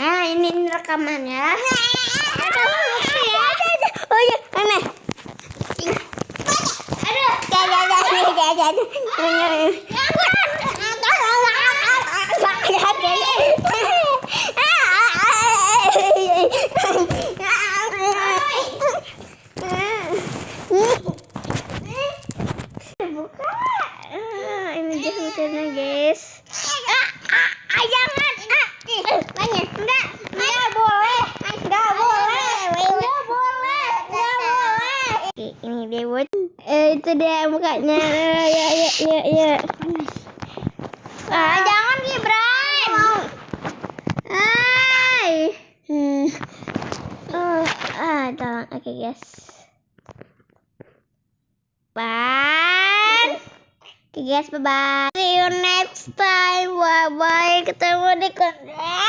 Nah, ini rekamannya. Oh iya, aneh. Buka. Ini dia hujannya, guys. Jangan. Enggak boleh. Ini dia buat. Itu dia mukanya. Ya. Jangan Gibran. Tolong. Oke, guys. Bye. Oke, guys, bye-bye. See you next time. Bye-bye. Ketemu di konten.